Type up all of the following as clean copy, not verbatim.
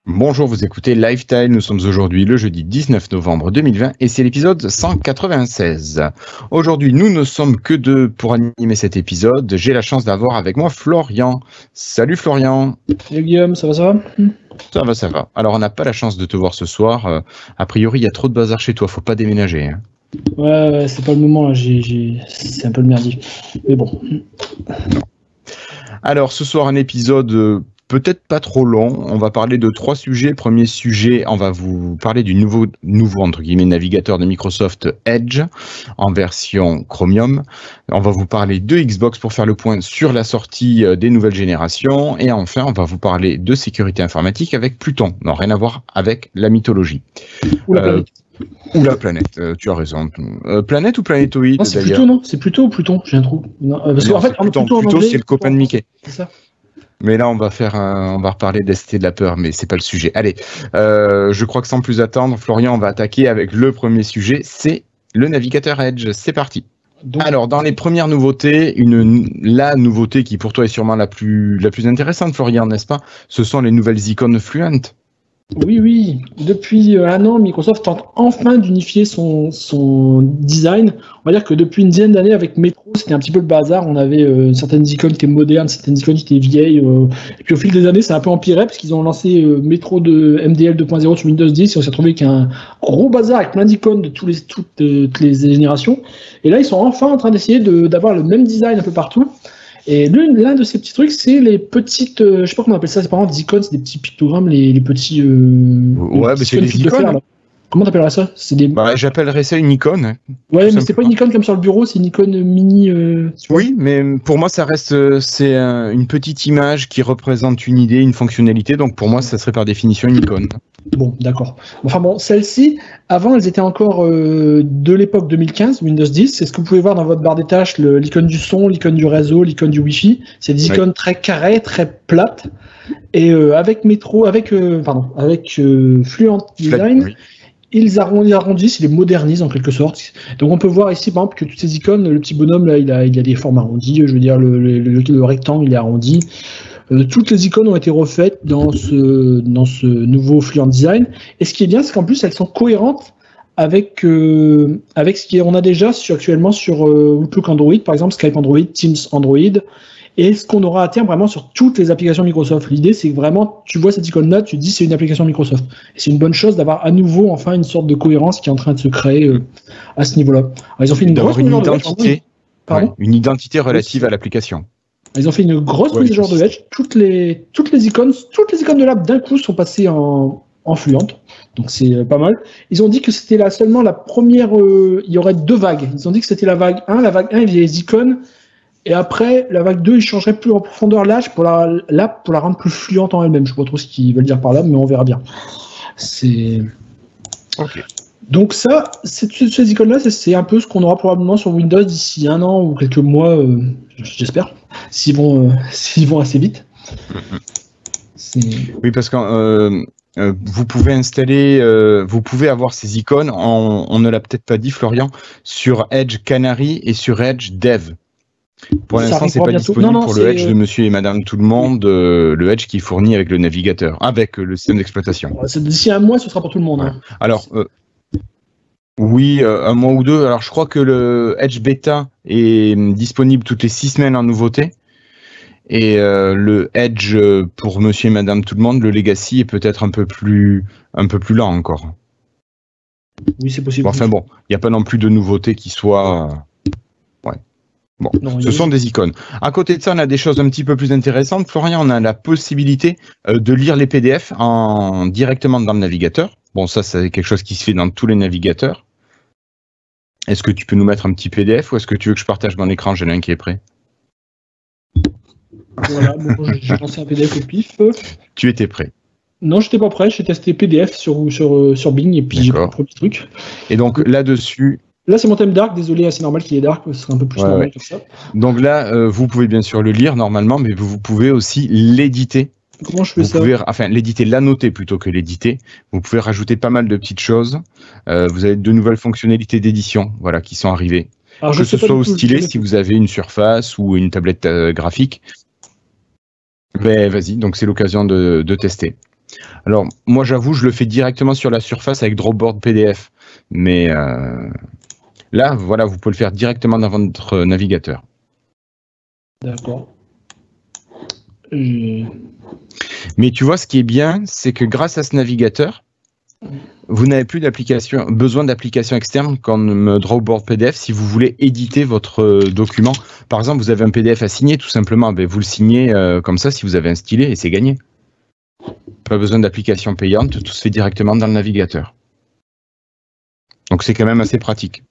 Bonjour, vous écoutez Lifetime, nous sommes aujourd'hui le jeudi 19 novembre 2020 et c'est l'épisode 196. Aujourd'hui, nous ne sommes que deux pour animer cet épisode. J'ai la chance d'avoir avec moi Florian. Salut Florian. Salut Guillaume, ça va Ça va. Alors on n'a pas la chance de te voir ce soir. A priori, il y a trop de bazar chez toi, faut pas déménager. Hein. Ouais, c'est pas le moment là, c'est un peu le merdier. Mais bon. Alors ce soir, un épisode... peut-être pas trop long, on va parler de 3 sujets. Premier sujet, on va vous parler du nouveau entre guillemets navigateur de Microsoft Edge en version Chromium. On va vous parler de Xbox pour faire le point sur la sortie des nouvelles générations. Et enfin, on va vous parler de sécurité informatique avec Pluton. Non, rien à voir avec la mythologie. Ou la planète. Ou la planète, tu as raison. Planète ou planétoïde non, c'est Pluton, non? C'est Pluton ou Pluton? J'ai un trou. Non, parce qu'en fait, Pluton, c'est le copain de Mickey. C'est ça. Mais là, on va reparler d'ST de la peur, mais c'est pas le sujet. Allez, je crois que sans plus attendre, Florian, on va attaquer avec le premier sujet, c'est le navigateur Edge. C'est parti. Alors, dans les premières nouveautés, la nouveauté qui pour toi est sûrement la plus intéressante, Florian, n'est-ce pas? Ce sont les nouvelles icônes Fluent. Oui. Depuis un an, Microsoft tente enfin d'unifier son design. On va dire que depuis une dizaine d'années, avec Metro, c'était un petit peu le bazar. On avait certaines icônes qui étaient modernes, certaines icônes qui étaient vieilles. Et puis au fil des années, ça a un peu empiré parce qu'ils ont lancé Metro de MDL 2.0 sur Windows 10 et on s'est retrouvé avec un gros bazar avec plein d'icônes de toutes les générations. Et là, ils sont enfin en train d'essayer d'avoir le même design un peu partout. Et l'un de ces petits trucs, c'est les petites, je sais pas comment on appelle ça, c'est pas vraiment des icônes, c'est des petits pictogrammes, les petits. Ouais, mais c'est des icônes. Comment t'appellerais ça? C'est des. Bah, j'appellerais ça une icône. Ouais, mais c'est pas une icône comme sur le bureau, c'est une icône mini. Oui, mais pour moi, ça reste, c'est une petite image qui représente une idée, une fonctionnalité. Donc pour moi, ça serait par définition une icône. Bon, d'accord. Enfin bon, celles-ci, avant, elles étaient encore de l'époque 2015, Windows 10. C'est ce que vous pouvez voir dans votre barre des tâches, l'icône du son, l'icône du réseau, l'icône du Wi-Fi. C'est des icônes très carrées, très plates. Et avec Fluent Design. Oui. Ils arrondissent, ils les modernisent en quelque sorte. Donc on peut voir ici par exemple que toutes ces icônes, le petit bonhomme là, il a des formes arrondies. Je veux dire le rectangle il est arrondi. Toutes les icônes ont été refaites dans ce nouveau Fluent Design. Et ce qui est bien, c'est qu'en plus elles sont cohérentes avec ce qu'on a déjà actuellement sur Outlook Android, par exemple Skype Android, Teams Android. Et ce qu'on aura à terme vraiment sur toutes les applications Microsoft. L'idée, c'est que vraiment, tu vois cette icône-là, tu te dis c'est une application Microsoft. Et c'est une bonne chose d'avoir à nouveau, enfin, une sorte de cohérence qui est en train de se créer à ce niveau-là. Alors, ils ont fait une grosse mise à jour de Edge. Une identité relative à l'application. Ils ont fait une grosse mise à jour de Edge. Toutes les icônes de l'app d'un coup sont passées en Fluent. Donc c'est pas mal. Ils ont dit que c'était seulement la première. Il y aurait 2 vagues. Ils ont dit que c'était la vague 1. La vague 1, il y avait les icônes. Et après, la vague 2, ils changeraient plus en profondeur l'âge pour la rendre plus fluente en elle-même. Je ne sais pas trop ce qu'ils veulent dire par là, mais on verra bien. Ok. Donc ça, ces icônes-là, c'est un peu ce qu'on aura probablement sur Windows d'ici 1 an ou quelques mois, j'espère, s'ils vont assez vite. Oui, parce que vous pouvez installer, vous pouvez avoir ces icônes, on ne l'a peut-être pas dit, Florian, sur Edge Canary et sur Edge Dev. Pour l'instant, c'est pas disponible pour le Edge de monsieur et madame tout le monde, le Edge qui est fourni avec le navigateur, avec le système d'exploitation. D'ici 1 mois, ce sera pour tout le monde. Ouais. Hein. Alors, oui, 1 mois ou 2. Alors, je crois que le Edge Beta est disponible toutes les 6 semaines en nouveauté. Et le Edge pour monsieur et madame tout le monde, le Legacy est peut-être un peu plus lent encore. Oui, c'est possible. Bon, enfin bon, il n'y a pas non plus de nouveautés qui soient... Bon, non, ce sont des icônes. À côté de ça, on a des choses un petit peu plus intéressantes. Florian, on a la possibilité de lire les PDF directement dans le navigateur. Bon, ça, c'est quelque chose qui se fait dans tous les navigateurs. Est-ce que tu peux nous mettre un petit PDF ou est-ce que tu veux que je partage mon écran? J'en ai un qui est prêt. Voilà, bon, j'ai lancé un PDF au pif. Tu étais prêt. Non, j'étais pas prêt. J'ai testé PDF sur Bing et puis j'ai pris le premier truc. Et donc là-dessus. Là, c'est mon thème dark. Désolé, c'est normal qu'il est dark. Ce serait un peu plus normal comme ça. Donc là, vous pouvez bien sûr le lire normalement, mais vous pouvez aussi l'éditer. Comment je fais ça? Enfin, l'éditer, l'annoter plutôt que l'éditer. Vous pouvez rajouter pas mal de petites choses. Vous avez de nouvelles fonctionnalités d'édition, voilà, qui sont arrivées. Alors, que ce soit au stylet, si vous avez une surface ou une tablette graphique. Ben, vas-y, donc c'est l'occasion de tester. Alors, moi, j'avoue, je le fais directement sur la surface avec Dropboard PDF. Mais là, voilà, vous pouvez le faire directement dans votre navigateur. D'accord. Mais tu vois, ce qui est bien, c'est que grâce à ce navigateur, vous n'avez plus besoin d'applications externes comme Dropboard PDF si vous voulez éditer votre document. Par exemple, vous avez un PDF à signer, tout simplement, ben, vous le signez comme ça si vous avez un stylet et c'est gagné. Pas besoin d'application payante, tout se fait directement dans le navigateur. Donc c'est quand même assez pratique.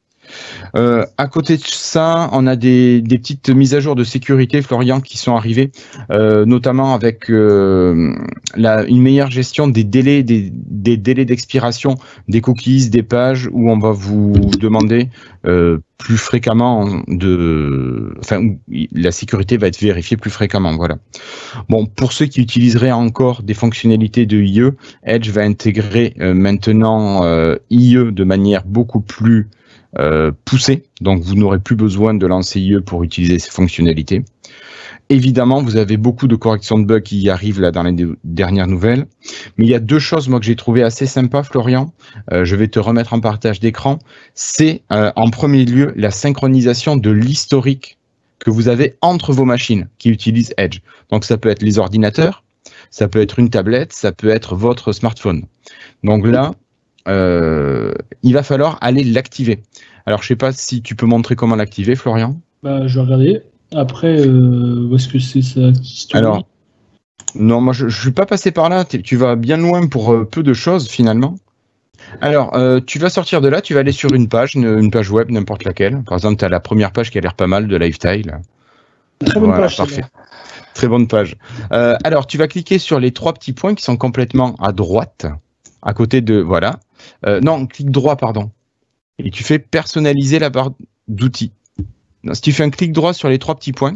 À côté de ça, on a des petites mises à jour de sécurité, Florian, qui sont arrivées, notamment avec une meilleure gestion des délais d'expiration des cookies, des pages, où on va vous demander plus fréquemment la sécurité va être vérifiée plus fréquemment, voilà. Bon, pour ceux qui utiliseraient encore des fonctionnalités de IE, Edge va intégrer maintenant IE de manière beaucoup plus poussé, donc vous n'aurez plus besoin de lancer IE pour utiliser ces fonctionnalités. Évidemment, vous avez beaucoup de corrections de bugs qui arrivent là dans les dernières nouvelles, mais il y a deux choses moi que j'ai trouvé assez sympa, Florian. Je vais te remettre en partage d'écran. C'est en premier lieu la synchronisation de l'historique que vous avez entre vos machines qui utilisent Edge. Donc ça peut être les ordinateurs, ça peut être une tablette, ça peut être votre smartphone. Donc là, il va falloir aller l'activer. Alors, je sais pas si tu peux montrer comment l'activer, Florian. Bah, je vais regarder. Après, où est-ce que c'est ça? Alors, non, moi, je suis pas passé par là. Tu vas bien loin pour peu de choses, finalement. Alors, tu vas sortir de là, tu vas aller sur une page web, n'importe laquelle. Par exemple, tu as la première page qui a l'air pas mal de Lifestyle. Très bonne page. Parfait. Très bonne page. Alors, tu vas cliquer sur les trois petits points qui sont complètement à droite, à côté de... Voilà. Non, clic droit, pardon. Et tu fais personnaliser la barre d'outils. Si tu fais un clic droit sur les trois petits points.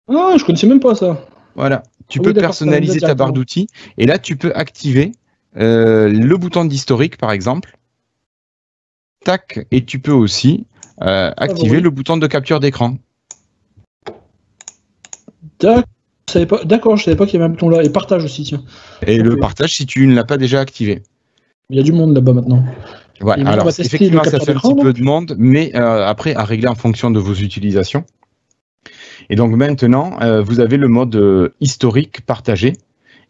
Ah, je connaissais même pas ça. Voilà. Tu peux personnaliser ta barre d'outils. Et là, tu peux activer le bouton d'historique, par exemple. Tac. Et tu peux aussi activer le bouton de capture d'écran. D'accord, je savais pas qu'il y avait un bouton là. Et partage aussi, tiens. Et le partage si tu ne l'as pas déjà activé. Il y a du monde là-bas maintenant. Ouais, alors effectivement, ça fait un petit peu de monde, mais après, à régler en fonction de vos utilisations. Et donc maintenant, vous avez le mode historique partagé.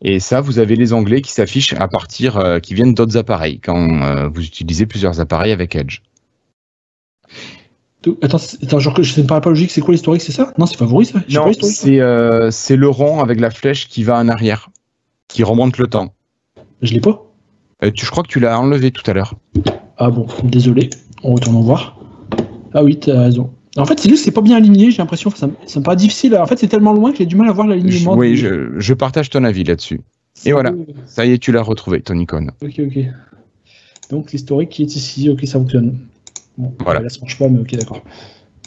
Et ça, vous avez les onglets qui s'affichent à partir, qui viennent d'autres appareils, quand vous utilisez plusieurs appareils avec Edge. Attends, genre que je ne parle pas logique, c'est quoi l'historique, c'est ça? Non, c'est favori ça? Non, c'est le rond avec la flèche qui va en arrière, qui remonte le temps. Je l'ai pas. Je crois que tu l'as enlevé tout à l'heure. Ah bon, désolé. On retourne en voir. Ah oui, t'as raison. En fait, c'est juste que c'est pas bien aligné, j'ai l'impression. Ça me paraît difficile. En fait, c'est tellement loin que j'ai du mal à voir l'alignement. Oui, je partage ton avis là-dessus. Et voilà, ça y est, tu l'as retrouvé, ton icône. Ok. Donc, l'historique qui est ici, ok, ça fonctionne. Bon, voilà. Là, ça marche pas, mais ok, d'accord.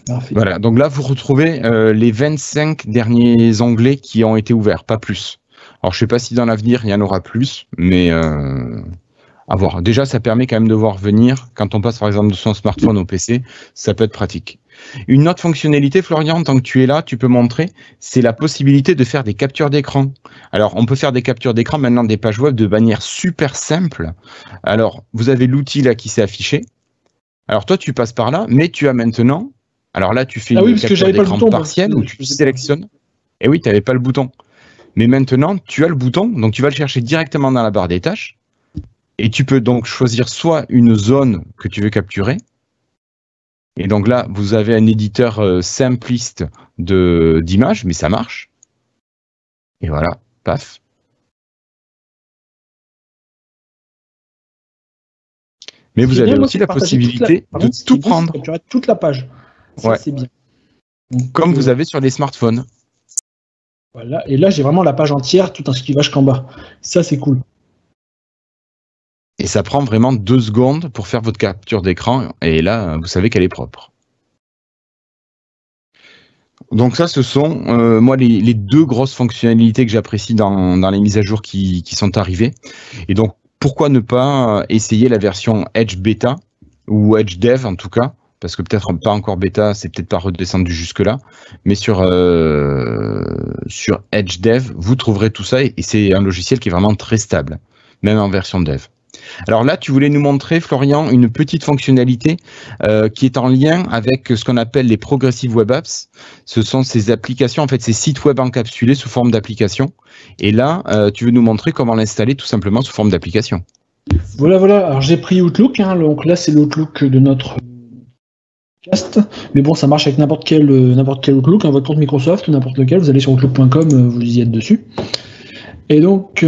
Parfait. Voilà, donc là, vous retrouvez les 25 derniers onglets qui ont été ouverts, pas plus. Alors, je sais pas si dans l'avenir, il y en aura plus, mais... à voir. Déjà, ça permet quand même de voir venir, quand on passe par exemple de son smartphone au PC, ça peut être pratique. Une autre fonctionnalité, Florian, tant que tu es là, tu peux montrer, c'est la possibilité de faire des captures d'écran. Alors, on peut faire des captures d'écran maintenant des pages web de manière super simple. Alors, vous avez l'outil là qui s'est affiché. Alors, toi, tu passes par là, mais tu as maintenant... Alors là, tu fais une capture d'écran partielle où tu sélectionnes. Et oui, tu n'avais pas le bouton. Mais maintenant, tu as le bouton, donc tu vas le chercher directement dans la barre des tâches. Et tu peux donc choisir soit une zone que tu veux capturer. Et donc là, vous avez un éditeur simpliste d'images, mais ça marche. Et voilà, paf. Mais vous avez aussi la possibilité de tout prendre. Capturer toute la page. Ça, c'est bien. Donc, comme vous avez sur les smartphones. Voilà. Et là, j'ai vraiment la page entière, tout en esquivage qu'en bas. Ça, c'est cool. Et ça prend vraiment 2 secondes pour faire votre capture d'écran. Et là, vous savez qu'elle est propre. Donc ça, ce sont moi les 2 grosses fonctionnalités que j'apprécie dans les mises à jour qui sont arrivées. Et donc, pourquoi ne pas essayer la version Edge Beta ou Edge Dev en tout cas, parce que peut-être pas encore Beta, c'est peut-être pas redescendu jusque-là, mais sur Edge Dev, vous trouverez tout ça et c'est un logiciel qui est vraiment très stable, même en version Dev. Alors là, tu voulais nous montrer, Florian, une petite fonctionnalité qui est en lien avec ce qu'on appelle les Progressive Web Apps. Ce sont ces applications, en fait, ces sites web encapsulés sous forme d'application. Et là, tu veux nous montrer comment l'installer tout simplement sous forme d'application. Voilà. Alors j'ai pris Outlook. Donc là, c'est l'Outlook de notre cast. Mais bon, ça marche avec n'importe quel Outlook, votre compte Microsoft ou n'importe lequel. Vous allez sur outlook.com, vous y êtes dessus. Et donc,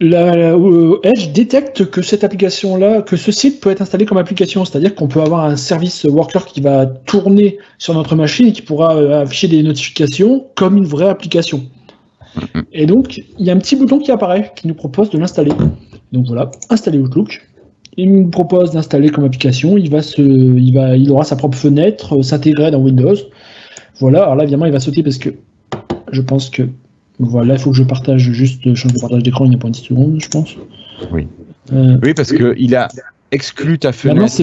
Edge détecte que cette application-là, que ce site peut être installé comme application, c'est-à-dire qu'on peut avoir un service worker qui va tourner sur notre machine et qui pourra afficher des notifications comme une vraie application. Et donc, il y a un petit bouton qui apparaît qui nous propose de l'installer. Donc voilà, installer Outlook. Il nous propose d'installer comme application. Il aura sa propre fenêtre, s'intégrer dans Windows. Voilà. Alors là, évidemment, il va sauter parce que je pense que voilà, il faut que je partage juste, change de partage d'écran, il n'y a pas une petite seconde, je pense. Oui. Oui, parce que il a exclu ta fenêtre. Non, il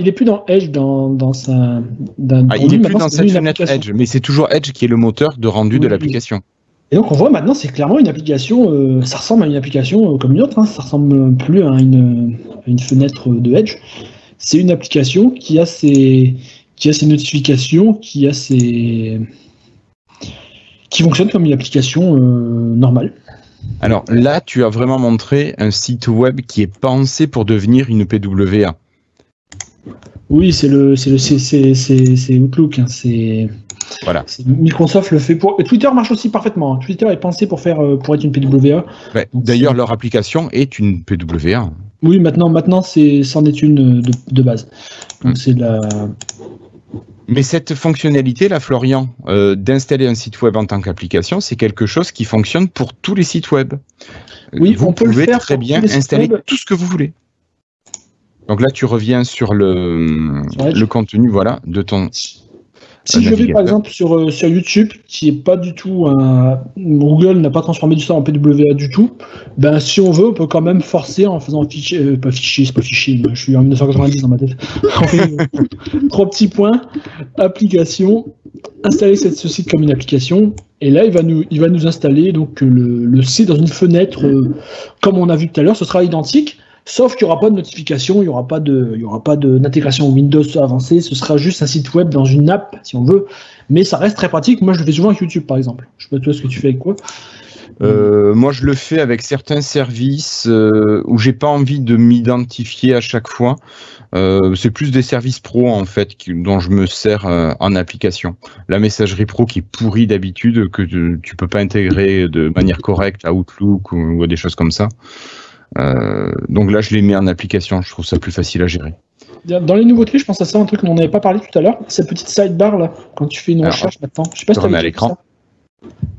est plus dans Edge dans sa. Il est plus dans cette fenêtre Edge, mais c'est toujours Edge qui est le moteur de rendu de l'application. Et donc on voit maintenant, c'est clairement une application. Ça ressemble à une application comme une autre. Ça ressemble plus à une fenêtre de Edge. C'est une application qui a ses notifications, qui fonctionne comme une application normale. Alors là, tu as vraiment montré un site web qui est pensé pour devenir une PWA. Oui, c'est Outlook. Voilà. Microsoft le fait pour. Et Twitter marche aussi parfaitement. Twitter est pensé pour être une PWA. Ouais, d'ailleurs, leur application est une PWA. Oui, maintenant, c'en est une de base. Donc c'est la. Mais cette fonctionnalité, là, Florian, d'installer un site web en tant qu'application, c'est quelque chose qui fonctionne pour tous les sites web. Oui, vous on peut pouvez le faire très bien installer tout ce que vous voulez. Donc là, tu reviens sur le contenu, voilà, de ton. Si je vais par exemple sur YouTube, qui est pas du tout Google n'a pas transformé ça en PWA du tout, ben si on veut, on peut quand même forcer en faisant c'est pas fichier, je suis en 1990 dans ma tête. 3 petits points, application, installer ce site comme une application, et là il va nous installer donc le site dans une fenêtre comme on a vu tout à l'heure, ce sera identique. Sauf qu'il n'y aura pas de notification, il n'y aura pas d'intégration Windows avancée, ce sera juste un site web dans une app, si on veut, mais ça reste très pratique. Moi, je le fais souvent avec YouTube, par exemple. Je sais pas toi ce que tu fais avec quoi. Moi, je le fais avec certains services où j'ai pas envie de m'identifier à chaque fois. C'est plus des services pro, en fait, dont je me sers en application. La messagerie pro qui est pourrie d'habitude, que tu peux pas intégrer de manière correcte à Outlook ou à des choses comme ça. Donc là, je les mets en application. Je trouve ça plus facile à gérer. Dans les nouveautés, je pense à ça, un truc dont on n'avait pas parlé tout à l'heure, cette petite sidebar là, quand tu fais une recherche maintenant. Je sais pas si tu as à l'écran.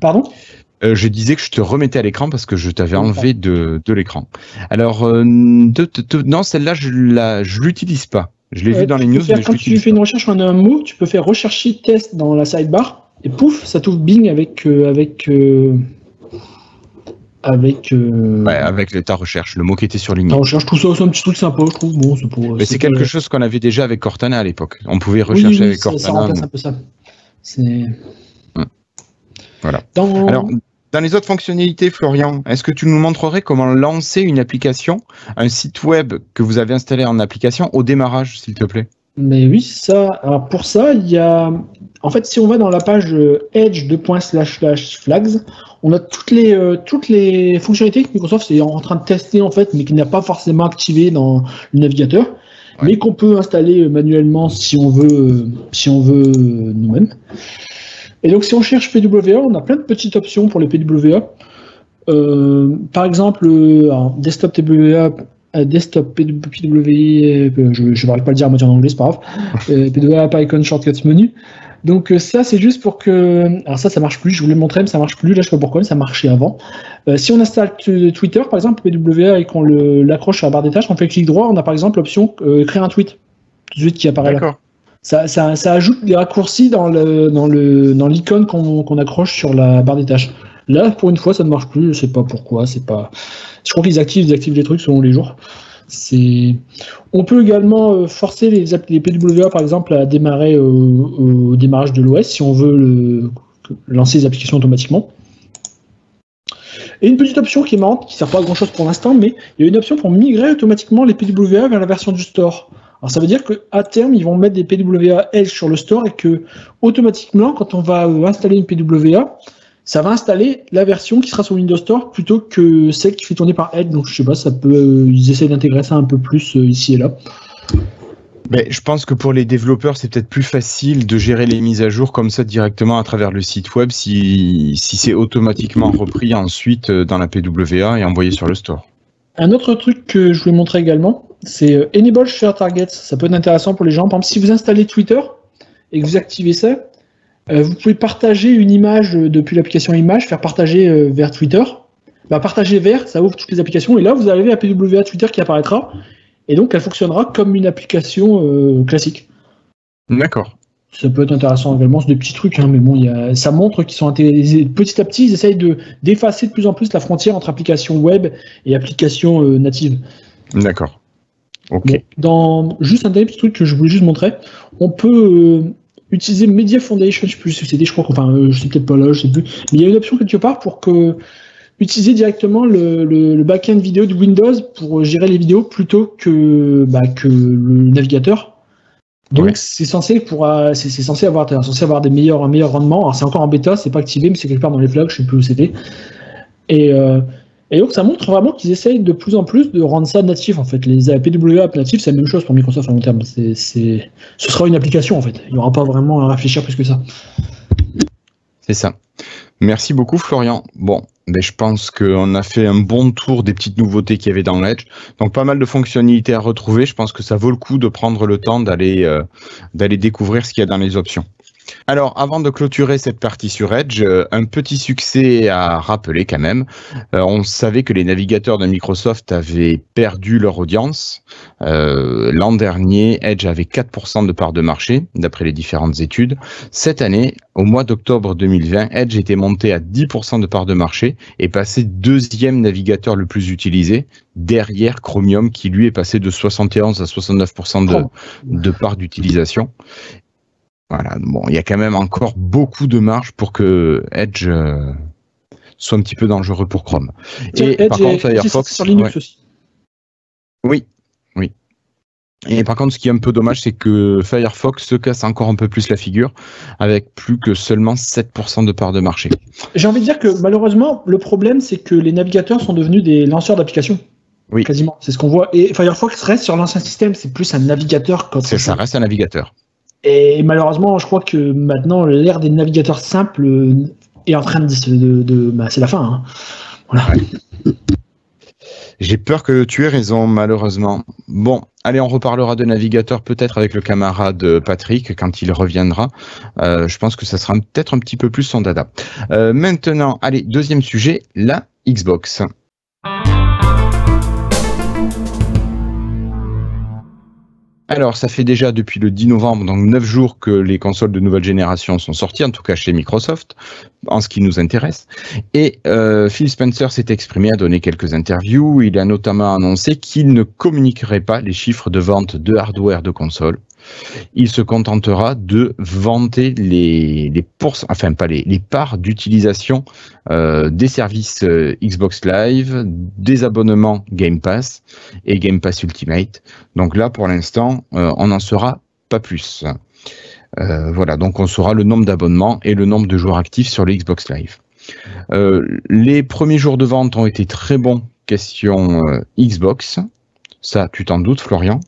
Pardon ? Je disais que je te remettais à l'écran parce que je t'avais enlevé de l'écran. Alors, non, celle-là, je l'utilise pas. Je l'ai vu dans les news. Quand tu fais une recherche en un mot, tu peux faire rechercher test dans la sidebar et pouf, ça t'ouvre Bing avec ta recherche, le mot qui était surligné. Ta recherche, tout ça, c'est un petit truc sympa, je trouve. Bon, mais c'est quelque chose qu'on avait déjà avec Cortana à l'époque. On pouvait rechercher avec Cortana. Ça remplace un peu ça. Voilà. Alors, dans les autres fonctionnalités, Florian, est-ce que tu nous montrerais comment lancer une application, un site web que vous avez installé en application au démarrage, s'il te plaît ? Mais oui, ça. Alors pour ça, il y a. En fait, si on va dans la page edge.//flags, on a toutes les fonctionnalités que Microsoft est en train de tester en fait, mais qui n'a pas forcément activé dans le navigateur, mais qu'on peut installer manuellement si on veut nous-mêmes. Et donc, si on cherche PWA, on a plein de petites options pour les PWA. Par exemple, desktop PWA. Desktop PWA, je n'arrive pas à le dire à moitié en anglais, c'est pas grave. PWA Icon Shortcuts Menu. Donc ça, c'est juste pour que... Alors ça marche plus, je voulais le montrer, mais ça marche plus. Là, je sais pas pourquoi, mais ça marchait avant. Si on installe Twitter, par exemple, PWA, et qu'on l'accroche sur la barre des tâches, on fait clic droit, on a par exemple l'option créer un tweet, tout de suite qui apparaît là. Ça ajoute des raccourcis dans l'icône qu'on accroche sur la barre des tâches. Là, pour une fois, ça ne marche plus, je sais pas pourquoi. Je crois qu'ils activent les trucs selon les jours. On peut également forcer les PWA par exemple à démarrer au démarrage de l'OS si on veut lancer les applications automatiquement. Et une petite option qui est marrante, qui ne sert pas à grand chose pour l'instant, mais il y a une option pour migrer automatiquement les PWA vers la version du store. Alors ça veut dire qu'à terme, ils vont mettre des PWA Edge sur le store et que automatiquement, quand on va installer une PWA, ça va installer la version qui sera sur Windows Store plutôt que celle qui fait tourner par Edge. Donc je sais pas, ils essaient d'intégrer ça un peu plus ici et là. Mais je pense que pour les développeurs, c'est peut-être plus facile de gérer les mises à jour comme ça directement à travers le site web si c'est automatiquement repris ensuite dans la PWA et envoyé sur le store. Un autre truc que je voulais montrer également, c'est Enable Share Targets. Ça peut être intéressant pour les gens. Par exemple, si vous installez Twitter et que vous activez ça, vous pouvez partager une image depuis l'application Image, faire partager vers Twitter. Partager vers, ça ouvre toutes les applications. Et là, vous avez la PWA Twitter qui apparaîtra. Et donc, elle fonctionnera comme une application classique. D'accord. Ça peut être intéressant également. C'est des petits trucs, hein, mais bon, ça montre qu'ils sont intégrés. Petit à petit, ils essayent d'effacer de plus en plus la frontière entre applications web et applications natives. D'accord. Ok. Bon, juste un dernier petit truc que je voulais juste montrer. On peut utiliser Media Foundation, je sais plus si c'était, je crois, je sais peut-être pas là, je sais plus. Mais il y a une option quelque part pour utiliser directement le back-end vidéo de Windows pour gérer les vidéos plutôt que le navigateur. Donc c'est censé avoir un meilleur rendement. Alors c'est encore en bêta, c'est pas activé, mais c'est quelque part dans les flags, je sais plus où c'était. Et donc ça montre vraiment qu'ils essayent de plus en plus de rendre ça natif en fait. Les PWA natifs, c'est la même chose pour Microsoft à long terme. Ce sera une application en fait. Il n'y aura pas vraiment à réfléchir plus que ça. C'est ça. Merci beaucoup Florian. Bon, je pense qu'on a fait un bon tour des petites nouveautés qu'il y avait dans l'Edge. Donc pas mal de fonctionnalités à retrouver. Je pense que ça vaut le coup de prendre le temps d'aller découvrir ce qu'il y a dans les options. Alors, avant de clôturer cette partie sur Edge, un petit succès à rappeler quand même. On savait que les navigateurs de Microsoft avaient perdu leur audience. L'an dernier, Edge avait 4% de part de marché, d'après les différentes études. Cette année, au mois d'octobre 2020, Edge était monté à 10% de part de marché et passé deuxième navigateur le plus utilisé, derrière Chromium, qui lui est passé de 71 à 69% de part d'utilisation. Voilà, bon, il y a quand même encore beaucoup de marge pour que Edge soit un petit peu dangereux pour Chrome. Et Edge par contre, Firefox sur Linux aussi. Oui. Et par contre, ce qui est un peu dommage, c'est que Firefox se casse encore un peu plus la figure, avec plus que seulement 7% de part de marché. J'ai envie de dire que malheureusement, le problème, c'est que les navigateurs sont devenus des lanceurs d'applications. Oui. Quasiment, c'est ce qu'on voit. Et Firefox reste sur l'ancien système, c'est plus un navigateur. Ça reste un navigateur. Et malheureusement, je crois que maintenant, l'ère des navigateurs simples est en train c'est la fin. Hein. Voilà. Ouais. J'ai peur que tu aies raison, malheureusement. Bon, allez, on reparlera de navigateurs peut-être avec le camarade Patrick quand il reviendra. Je pense que ça sera peut-être un petit peu plus son dada. Maintenant, allez, deuxième sujet, la Xbox. Alors, ça fait déjà depuis le 10 novembre, donc 9 jours que les consoles de nouvelle génération sont sorties, en tout cas chez Microsoft, en ce qui nous intéresse. Et Phil Spencer s'est exprimé, a donné quelques interviews. Il a notamment annoncé qu'il ne communiquerait pas les chiffres de vente de hardware de consoles. Il se contentera de vanter les parts d'utilisation des services Xbox Live, des abonnements Game Pass et Game Pass Ultimate. Donc là, pour l'instant, on n'en saura pas plus. Voilà, donc on saura le nombre d'abonnements et le nombre de joueurs actifs sur le Xbox Live. Les premiers jours de vente ont été très bons, question Xbox. Ça, tu t'en doutes, Florian.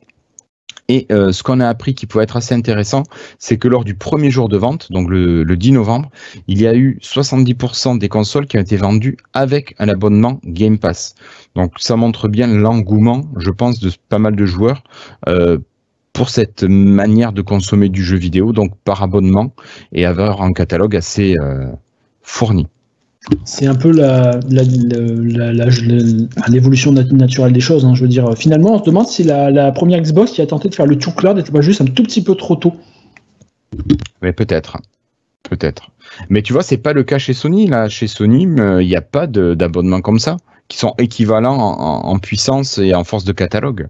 Et ce qu'on a appris qui pouvait être assez intéressant, c'est que lors du premier jour de vente, donc le 10 novembre, il y a eu 70% des consoles qui ont été vendues avec un abonnement Game Pass. Donc ça montre bien l'engouement, je pense, de pas mal de joueurs pour cette manière de consommer du jeu vidéo, donc par abonnement, et avoir un catalogue assez fourni. C'est un peu l'évolution naturelle des choses. Hein. Je veux dire, finalement, on se demande si la première Xbox qui a tenté de faire le tout cloud n'était pas juste un tout petit peu trop tôt. Mais peut-être. Mais tu vois, c'est pas le cas chez Sony. Là, chez Sony, il n'y a pas d'abonnement comme ça, qui sont équivalents en puissance et en force de catalogue.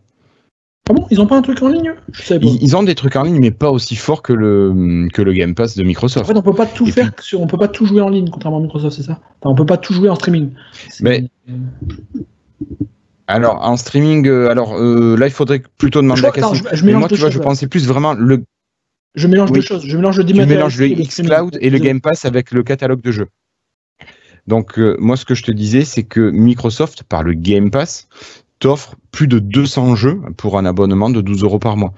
Ah bon, ils ont pas un truc en ligne? Je sais pas. Ils ont des trucs en ligne, mais pas aussi fort que le Game Pass de Microsoft. En fait, on peut pas tout faire, on peut pas tout jouer en ligne, contrairement à Microsoft, c'est ça? Enfin, on peut pas tout jouer en streaming. Mais alors en streaming, là, il faudrait plutôt demander à Cassie. Mais moi, tu vois, je pensais plus vraiment Je mélange deux choses. Je mélange le dématérialisé. Tu mélanges le xCloud et le Game Pass avec le catalogue de jeux. Donc, moi, ce que je te disais, c'est que Microsoft, par le Game Pass, t'offre plus de 200 jeux pour un abonnement de 12 € par mois,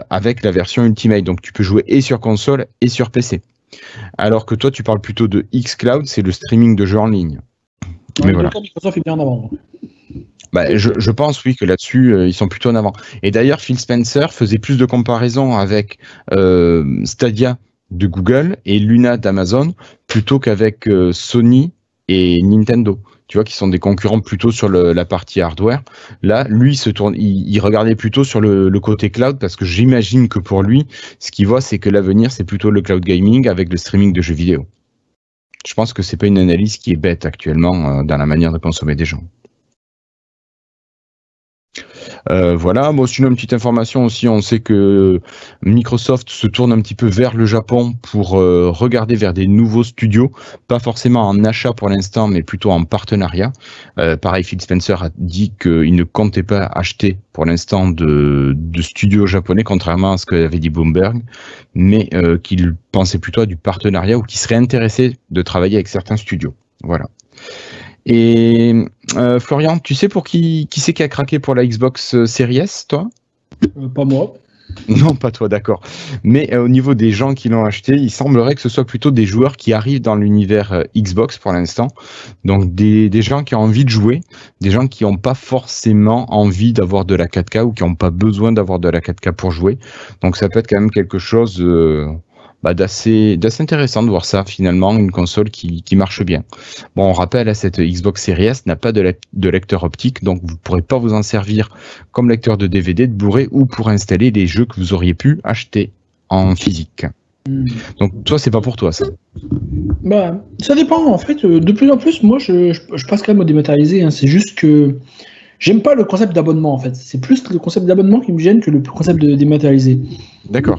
avec la version Ultimate. Donc, tu peux jouer et sur console et sur PC. Alors que toi, tu parles plutôt de xCloud, c'est le streaming de jeux en ligne. Ouais, mais voilà. Microsoft est bien en avant. Bah, je pense, oui, que là-dessus, ils sont plutôt en avant. Et d'ailleurs, Phil Spencer faisait plus de comparaisons avec Stadia de Google et Luna d'Amazon plutôt qu'avec Sony et Nintendo. Tu vois, qui sont des concurrents plutôt sur la partie hardware. Là, lui, il regardait plutôt sur le côté cloud parce que j'imagine que pour lui, ce qu'il voit, c'est que l'avenir, c'est plutôt le cloud gaming avec le streaming de jeux vidéo. Je pense que c'est pas une analyse qui est bête actuellement dans la manière de consommer des gens. Voilà, bon, sinon une petite information aussi, on sait que Microsoft se tourne un petit peu vers le Japon pour regarder vers des nouveaux studios, pas forcément en achat pour l'instant, mais plutôt en partenariat. Pareil, Phil Spencer a dit qu'il ne comptait pas acheter pour l'instant de studios japonais, contrairement à ce qu'avait dit Bloomberg, mais qu'il pensait plutôt à du partenariat ou qu'il serait intéressé de travailler avec certains studios. Voilà. Et Florian, tu sais pour qui c'est qui a craqué pour la Xbox Series S, toi? Pas moi. Non, pas toi, d'accord. Mais au niveau des gens qui l'ont acheté, il semblerait que ce soit plutôt des joueurs qui arrivent dans l'univers Xbox pour l'instant. Donc des gens qui ont envie de jouer, des gens qui n'ont pas forcément envie d'avoir de la 4K ou qui n'ont pas besoin d'avoir de la 4K pour jouer. Donc ça peut être quand même quelque chose d'assez intéressant de voir ça, finalement, une console qui marche bien. Bon, on rappelle, cette Xbox Series S n'a pas de lecteur optique, donc vous ne pourrez pas vous en servir comme lecteur de DVD, de Blu-ray ou pour installer les jeux que vous auriez pu acheter en physique. Donc toi, c'est pas pour toi, ça? Bah, ça dépend, en fait. De plus en plus, moi, je passe quand même au dématérialisé. Hein. C'est juste que j'aime pas le concept d'abonnement, en fait. C'est plus le concept d'abonnement qui me gêne que le concept de dématérialisé. D'accord.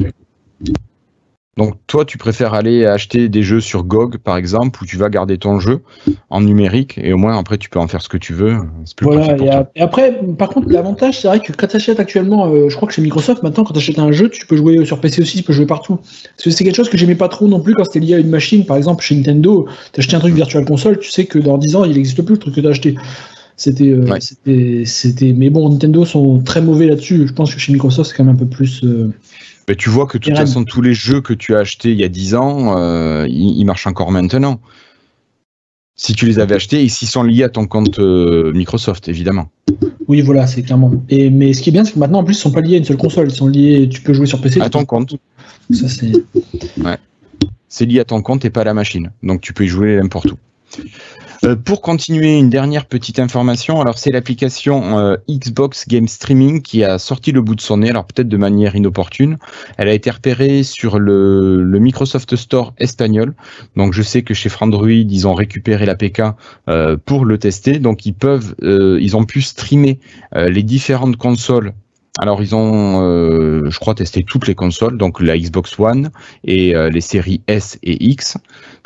Donc toi, tu préfères aller acheter des jeux sur GOG, par exemple, où tu vas garder ton jeu en numérique et au moins après tu peux en faire ce que tu veux. C'est plus pratique pour toi. Et après, par contre, l'avantage, c'est vrai que quand tu achètes actuellement, je crois que chez Microsoft, maintenant, quand tu achètes un jeu, tu peux jouer sur PC aussi, tu peux jouer partout. Parce que c'est quelque chose que j'aimais pas trop non plus quand c'était lié à une machine. Par exemple, chez Nintendo, tu acheté un truc Virtual Console, tu sais que dans 10 ans, il n'existe plus le truc que tu as acheté. C'était, mais bon, Nintendo sont très mauvais là-dessus. Je pense que chez Microsoft, c'est quand même un peu plus. Mais tu vois que de toute façon, tous les jeux que tu as achetés il y a 10 ans, ils marchent encore maintenant. Si tu les avais achetés et s'ils sont liés à ton compte Microsoft, évidemment. Oui, voilà, c'est clairement. Mais ce qui est bien, c'est que maintenant, en plus, ils sont pas liés à une seule console. Ils sont liés, tu peux jouer sur PC. À ton compte. Ça, c'est. Ouais. C'est lié à ton compte et pas à la machine. Donc tu peux y jouer n'importe où. Pour continuer, une dernière petite information, alors c'est l'application Xbox Game Streaming qui a sorti le bout de son nez, alors peut-être de manière inopportune. Elle a été repérée sur le Microsoft Store espagnol, donc je sais que chez Frandroid, ils ont récupéré l'APK pour le tester, donc ils ont pu streamer les différentes consoles. Alors ils ont, je crois, testé toutes les consoles, donc la Xbox One et les séries S et X.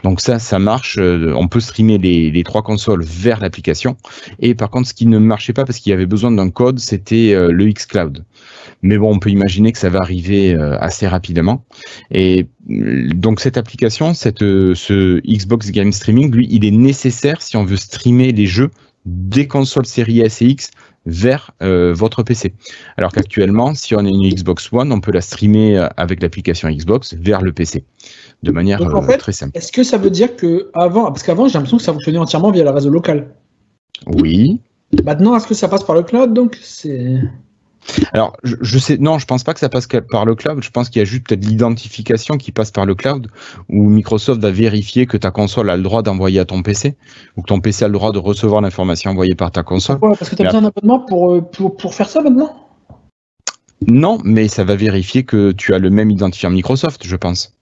Donc ça marche, on peut streamer les trois consoles vers l'application. Et par contre, ce qui ne marchait pas parce qu'il y avait besoin d'un code, c'était le xCloud. Mais bon, on peut imaginer que ça va arriver assez rapidement. Et donc cette application, ce Xbox Game Streaming, lui, il est nécessaire si on veut streamer les jeux des consoles séries S et X vers votre PC. Alors qu'actuellement, si on a une Xbox One, on peut la streamer avec l'application Xbox vers le PC, de manière donc, en fait, très simple. Est-ce que ça veut dire que parce qu'avant, j'ai l'impression que ça fonctionnait entièrement via le réseau local. Oui. Maintenant, est-ce que ça passe par le cloud, donc c'est... Alors, je sais, non, je pense pas que ça passe par le cloud. Je pense qu'il y a juste peut-être l'identification qui passe par le cloud, où Microsoft va vérifier que ta console a le droit d'envoyer à ton PC, ou que ton PC a le droit de recevoir l'information envoyée par ta console. Pourquoi ? Parce que tu as besoin d'un abonnement pour faire ça maintenant ? Non, mais ça va vérifier que tu as le même identifiant Microsoft, je pense.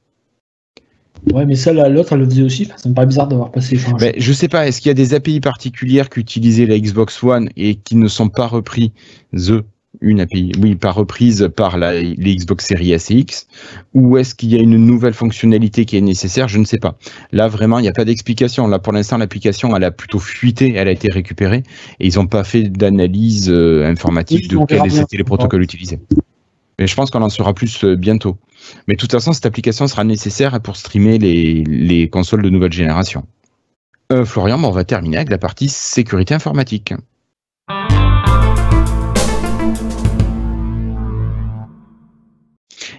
Ouais, mais ça, l'autre, elle le faisait aussi. Ça me paraît bizarre d'avoir passé. Mais je sais pas, est-ce qu'il y a des API particulières qu'utilisait la Xbox One et qui ne sont pas reprises, une API, oui, pas reprise par les Xbox Series S et X, ou est-ce qu'il y a une nouvelle fonctionnalité qui est nécessaire? Je ne sais pas. Là, vraiment, il n'y a pas d'explication. Là, pour l'instant, l'application, elle a plutôt fuité, elle a été récupérée, et ils n'ont pas fait d'analyse informatique de quels étaient les protocoles utilisés. Mais je pense qu'on en saura plus bientôt. Mais de toute façon, cette application sera nécessaire pour streamer les consoles de nouvelle génération. Florian, on va terminer avec la partie sécurité informatique.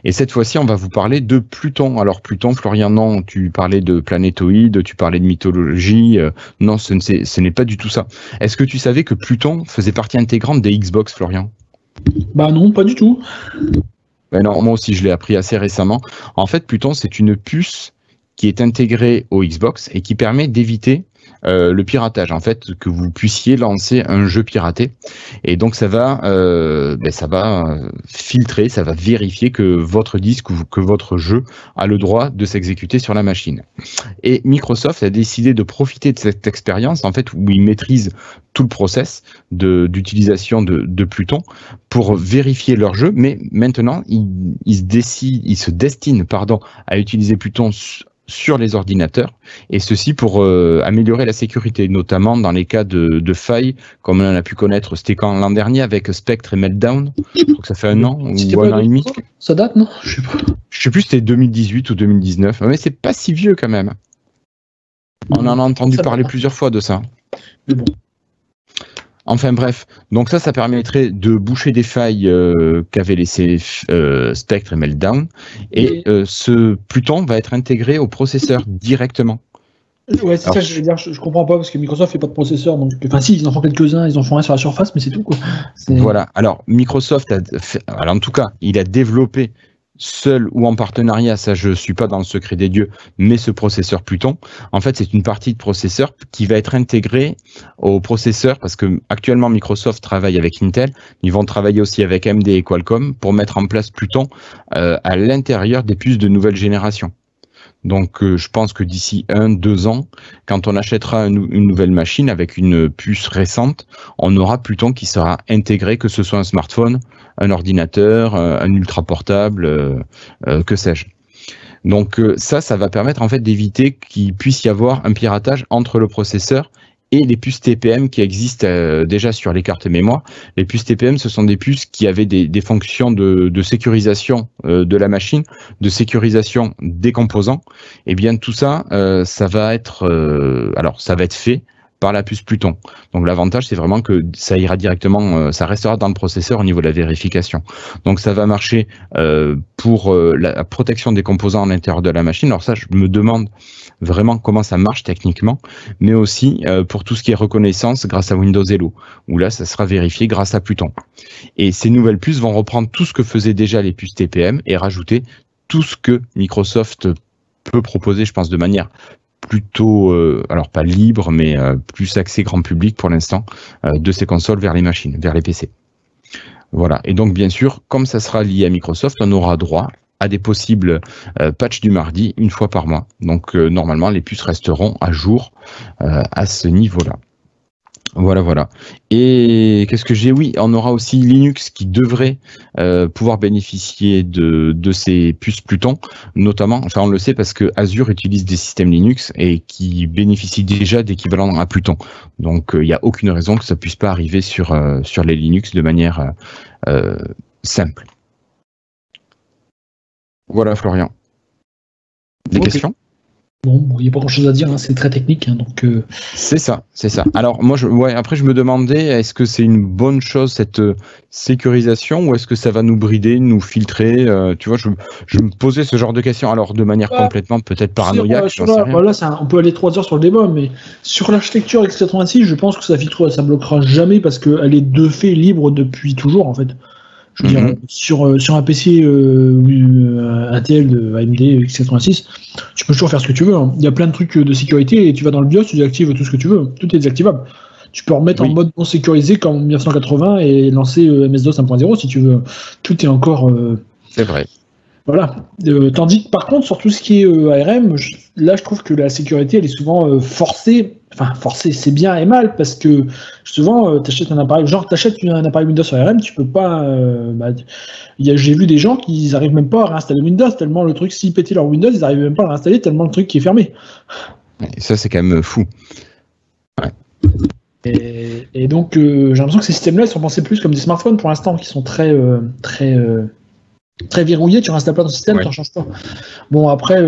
Et cette fois-ci, on va vous parler de Pluton. Alors Pluton, Florian, non, tu parlais de planétoïdes, tu parlais de mythologie. Non, ce n'est pas du tout ça. Est-ce que tu savais que Pluton faisait partie intégrante des Xbox, Florian? Bah non, pas du tout. Ben non, moi aussi, je l'ai appris assez récemment. En fait, Pluton, c'est une puce qui est intégrée au Xbox et qui permet d'éviter le piratage, en fait, que vous puissiez lancer un jeu piraté. Et donc ça va filtrer, ça va vérifier que votre disque ou que votre jeu a le droit de s'exécuter sur la machine. Et Microsoft a décidé de profiter de cette expérience, en fait, où ils maîtrisent tout le process d'utilisation de Pluton pour vérifier leur jeu, mais maintenant ils se destinent à utiliser Pluton sur les ordinateurs, et ceci pour améliorer la sécurité, notamment dans les cas de failles, comme on a pu connaître, c'était quand l'an dernier avec Spectre et Meltdown, je crois que ça fait un an ou un an et demi. Ça date, non? Je sais pas. Je sais plus si c'était 2018 ou 2019, mais c'est pas si vieux quand même. On en a entendu parler plusieurs fois de ça. Mais bon. Enfin bref, donc ça permettrait de boucher des failles qu'avaient laissé Spectre et Meltdown, et ce Pluton va être intégré au processeur directement. Ouais, c'est ça, je veux dire, je comprends pas, parce que Microsoft fait pas de processeur, donc, enfin si, ils en font quelques-uns, ils en font un sur la surface, mais c'est tout, quoi. Voilà, alors Microsoft alors en tout cas, il a développé seul ou en partenariat, ça je suis pas dans le secret des dieux, mais ce processeur Pluton, en fait c'est une partie de processeur qui va être intégrée au processeur, parce que actuellement Microsoft travaille avec Intel, ils vont travailler aussi avec AMD et Qualcomm pour mettre en place Pluton à l'intérieur des puces de nouvelle génération. Donc je pense que d'ici 1-2 ans, quand on achètera une nouvelle machine avec une puce récente, on aura Pluton qui sera intégré, que ce soit un smartphone, un ordinateur, un ultra portable, que sais-je. Donc ça va permettre en fait d'éviter qu'il puisse y avoir un piratage entre le processeur et les puces TPM qui existent déjà sur les cartes mémoire. Les puces TPM, ce sont des puces qui avaient des fonctions de sécurisation de la machine, de sécurisation des composants. Et bien tout ça, ça va être fait par la puce Pluton. Donc l'avantage, c'est vraiment que ça ira directement, ça restera dans le processeur au niveau de la vérification. Donc ça va marcher pour la protection des composants à l'intérieur de la machine. Alors ça, je me demande vraiment comment ça marche techniquement, mais aussi pour tout ce qui est reconnaissance grâce à Windows Hello, où là, ça sera vérifié grâce à Pluton. Et ces nouvelles puces vont reprendre tout ce que faisaient déjà les puces TPM et rajouter tout ce que Microsoft peut proposer, je pense, de manière plutôt, alors pas libre, mais plus accès grand public pour l'instant, de ces consoles vers les machines, vers les PC. Voilà. Et donc, bien sûr, comme ça sera lié à Microsoft, on aura droit à des possibles patchs du mardi, une fois par mois. Donc, normalement, les puces resteront à jour à ce niveau-là. Voilà. Et qu'est-ce que j'ai? Oui, on aura aussi Linux qui devrait pouvoir bénéficier de ces puces Pluton, notamment, enfin on le sait parce que Azure utilise des systèmes Linux et qui bénéficient déjà d'équivalents à Pluton. Donc il n'y a aucune raison que ça puisse pas arriver sur les Linux de manière simple. Voilà Florian. Des questions? Bon, il n'y a pas grand-chose à dire, hein, c'est très technique, hein, donc. C'est ça. Alors moi, après je me demandais, est-ce que c'est une bonne chose cette sécurisation, ou est-ce que ça va nous brider, nous filtrer tu vois, je me posais ce genre de questions, alors de manière complètement peut-être paranoïaque. On peut aller 3 heures sur le débat, mais sur l'architecture x86, je pense que ça bloquera jamais parce qu'elle est de fait libre depuis toujours en fait. Je veux dire, sur un PC Intel de AMD x86, tu peux toujours faire ce que tu veux. Hein. Il y a plein de trucs de sécurité et tu vas dans le BIOS, tu désactives tout ce que tu veux. Tout est désactivable. Tu peux remettre en mode non sécurisé comme en 1980 et lancer MS-DOS 1.0 si tu veux. Tout est encore... C'est vrai. Voilà. Tandis que par contre, sur tout ce qui est ARM, là je trouve que la sécurité elle est souvent forcée. Enfin, forcée, c'est bien et mal parce que souvent, t'achètes un appareil Windows sur ARM, tu peux pas. J'ai vu des gens qui n'arrivent même pas à réinstaller Windows tellement le truc, s'ils pétaient leur Windows, ils n'arrivent même pas à le réinstaller tellement le truc qui est fermé. Et ça, c'est quand même fou. Ouais. Et donc, j'ai l'impression que ces systèmes-là, ils sont pensés plus comme des smartphones pour l'instant, qui sont très verrouillé, tu réinstalles pas ton système, tu en changes pas. Bon après,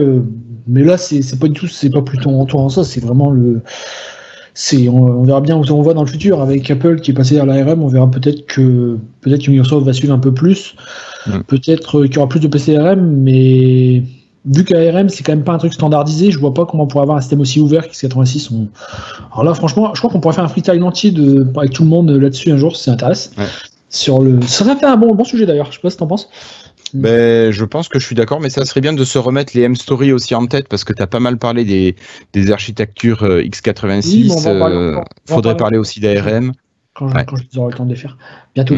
mais là c'est pas du tout, c'est pas plus ton en ça, c'est vraiment on verra bien où on va dans le futur avec Apple qui est passé à l'ARM, on verra peut-être que Microsoft va suivre un peu plus, peut-être qu'il y aura plus de PC ARM, mais vu qu'ARM c'est quand même pas un truc standardisé, je vois pas comment on pourrait avoir un système aussi ouvert qu'X86. Alors là franchement, je crois qu'on pourrait faire un freestyle entier avec tout le monde là-dessus un jour si ça intéresse. Ouais. Ça serait un bon sujet d'ailleurs, je sais pas ce que t'en penses. Ben, je pense que je suis d'accord, mais ça serait bien de se remettre les M-Story aussi en tête parce que tu as pas mal parlé des architectures x86. Oui, faudrait parler aussi d'ARM. Quand je aurai le temps de les faire. Bientôt.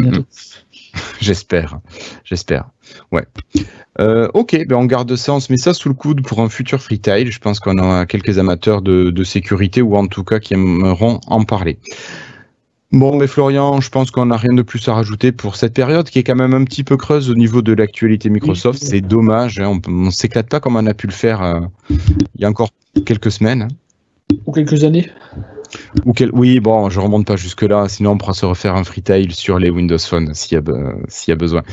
J'espère. Ouais. Ok, ben on garde ça, on se met ça sous le coude pour un futur freestyle. Je pense qu'on aura quelques amateurs de sécurité ou en tout cas qui aimeront en parler. Bon, mais Florian, je pense qu'on n'a rien de plus à rajouter pour cette période qui est quand même un petit peu creuse au niveau de l'actualité Microsoft. C'est dommage, hein, on ne s'éclate pas comme on a pu le faire il y a encore quelques semaines. Ou quelques années. Oui, bon, je remonte pas jusque-là, sinon on pourra se refaire un freestyle sur les Windows Phone s'il y a besoin.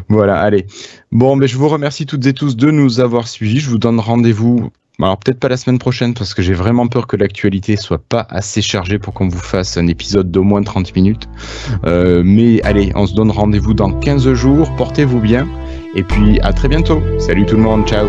Voilà, allez. Bon, mais je vous remercie toutes et tous de nous avoir suivis. Je vous donne rendez-vous. Alors peut-être pas la semaine prochaine parce que j'ai vraiment peur que l'actualité soit pas assez chargée pour qu'on vous fasse un épisode d'au moins 30 minutes. Mais allez, on se donne rendez-vous dans 15 jours. Portez-vous bien et puis à très bientôt. Salut tout le monde, ciao.